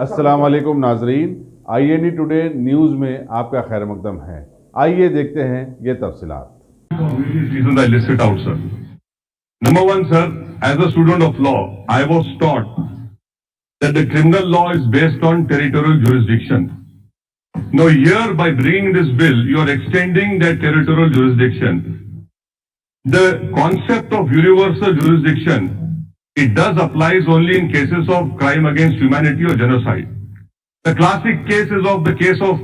अस्सलाम वालेकुम नाजरीन, INE टुडे न्यूज़ में आपका खैर मकदम है। आइए देखते हैं ये तफसीलात। Reasons I list it out, sir. Number one, sir, as a student of law, I was taught that the criminal law is based on territorial jurisdiction. Now, here, by bringing this bill, you are extending that territorial jurisdiction. The concept of universal jurisdiction, it does applies only in cases of crime against humanity or genocide. The classic case is of the case of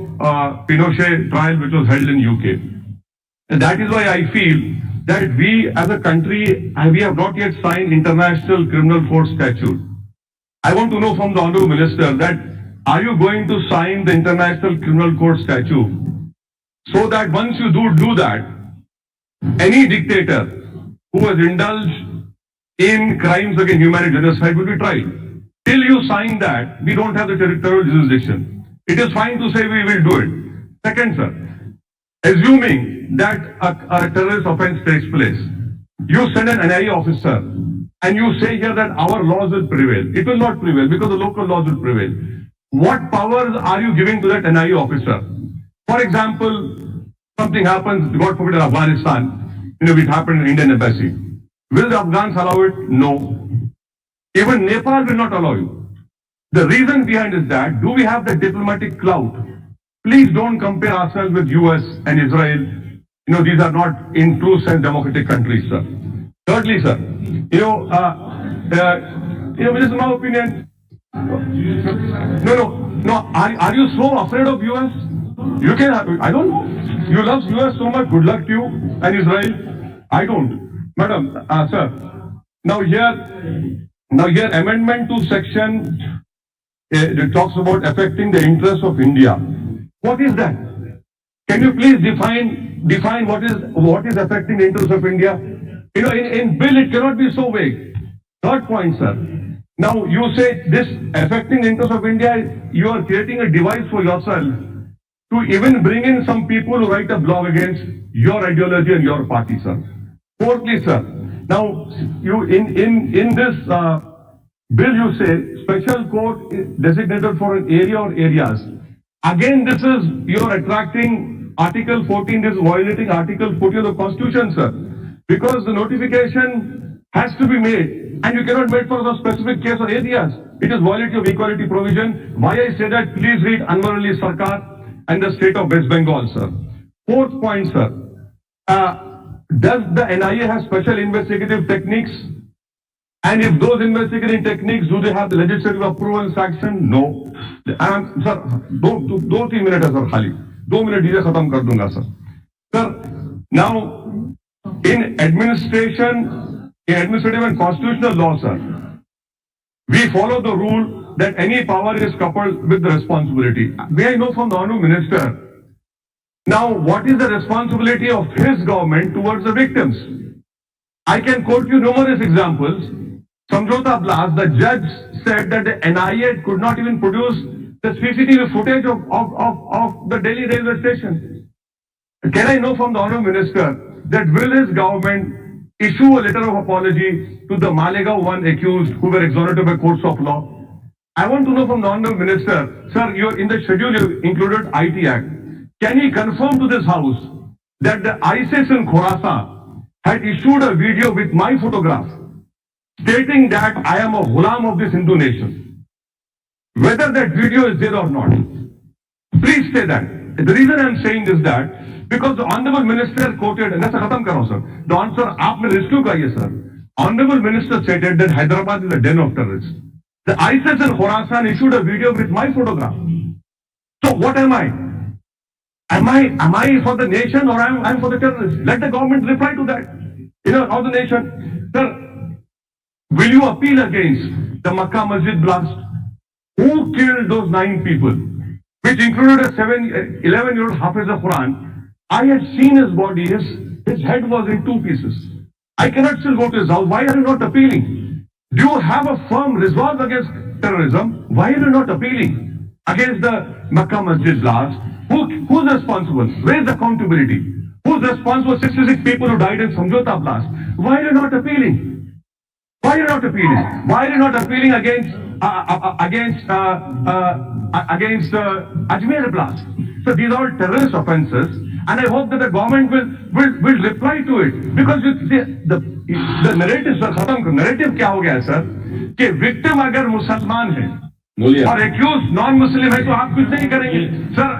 Pinochet trial, which was held in UK. And that is why I feel that we as a country, we have not yet signed International Criminal Court Statute. I want to know from the Honourable Minister that are you going to sign the International Criminal Court Statute so that once you do that, any dictator who has indulged in crimes against humanity genocide will be tried. Till you sign that, we don't have the territorial jurisdiction. It is fine to say we will do it. Second, sir, assuming that a terrorist offense takes place, you send an NIA officer and you say here that our laws will prevail. It will not prevail because the local laws will prevail. What powers are you giving to that NIA officer? For example, something happens, God forbid, in Afghanistan, it happened in Indian embassy. Will the Afghans allow it? No. Even Nepal will not allow you. The reason behind is that, do we have the diplomatic clout? Please don't compare ourselves with US and Israel. These are not in true sense democratic countries, sir. Thirdly, sir, this is my opinion. No. Are you so afraid of US? You can, I don't know. You love US so much, good luck to you and Israel. I don't. Madam, sir, now here amendment to section, it talks about affecting the interests of India. What is that? Can you please define what is affecting the interests of India? In bill it cannot be so vague. Third point, sir. Now you say this affecting the interests of India, you are creating a device for yourself to even bring in some people who write a blog against your ideology and your party, sir. Fourthly, sir, now you in this bill you say special court designated for an area or areas. Again, this is you're attracting Article 14. This is violating Article 14 of the Constitution, sir, because the notification has to be made, and you cannot make for the specific case or areas. It is violating of equality provision. Why I say that? Please read Anwar Ali Sarkar and the state of West Bengal, sir. Fourth point, sir. Does the NIA have special investigative techniques? And if those investigative techniques, do they have the legislative approval and sanction? No. Sir, 2-3 minutes, sir, khali. 2 minutes, I khatam kar dunga, sir. Sir, now, in administrative and constitutional law, sir, we follow the rule that any power is coupled with the responsibility. May I know from the Honourable Minister, now, what is the responsibility of his government towards the victims? I can quote you numerous examples. Samjhota blast, the judge said that the NIA could not even produce the CCTV footage of the Delhi railway station. Can I know from the Honourable Minister that will his government issue a letter of apology to the Malegaon 1 accused who were exonerated by courts of law? I want to know from the Honourable Minister, sir, in the schedule you included IT Act. Can he confirm to this house that the ISIS in Khorasan had issued a video with my photograph stating that I am a ghulam of this Hindu nation? Whether that video is there or not, please say that. The reason I am saying is that because the Honourable Minister quoted, and that's a khatam karo, sir. The answer, aapne rescue kaiye, sir. Honourable Minister stated that Hyderabad is a den of terrorists. The ISIS in Khorasan issued a video with my photograph. So what am I? Am I for the nation or I'm for the terrorists? Let the government reply to that. Of the nation. Sir, will you appeal against the Makkah Masjid blast? Who killed those 9 people? Which included a 11-year-old Hafiz al-Quran. I had seen his body, his head was in 2 pieces. I cannot still go to his house. Why are you not appealing? Do you have a firm resolve against terrorism? Why are you not appealing against the Makkah Masjid blast? Who's responsible? Where is the accountability? Who's responsible for 66 people who died in Samjhota blast? Why are you not appealing? Why are you not appealing? Why are you not appealing against Ajmer blast? So these are all terrorist offences, and I hope that the government will reply to it, because the narrative, sir, खत्म करो. Narrative क्या हो गया है sir, कि victim अगर मुसलमान है और एक्यूज नॉन मुस्लिम है तो आप कुछ नहीं करेंगे सर.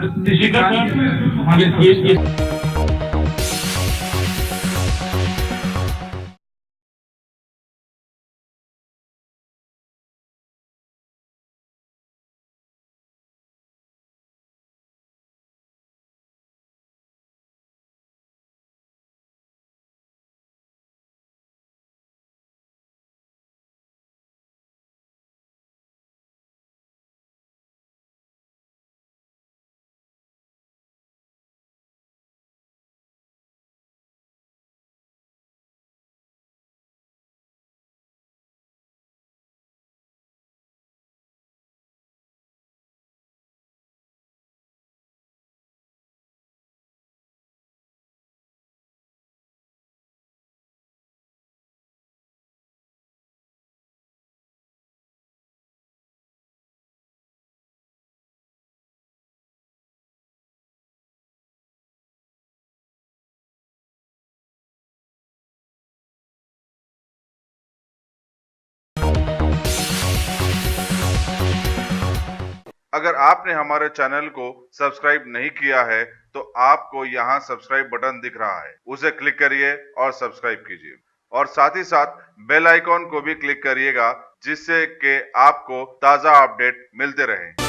अगर आपने हमारे चैनल को सब्सक्राइब नहीं किया है तो आपको यहाँ सब्सक्राइब बटन दिख रहा है, उसे क्लिक करिए और सब्सक्राइब कीजिए और साथ ही साथ बेल आइकॉन को भी क्लिक करिएगा, जिससे कि आपको ताज़ा अपडेट मिलते रहें।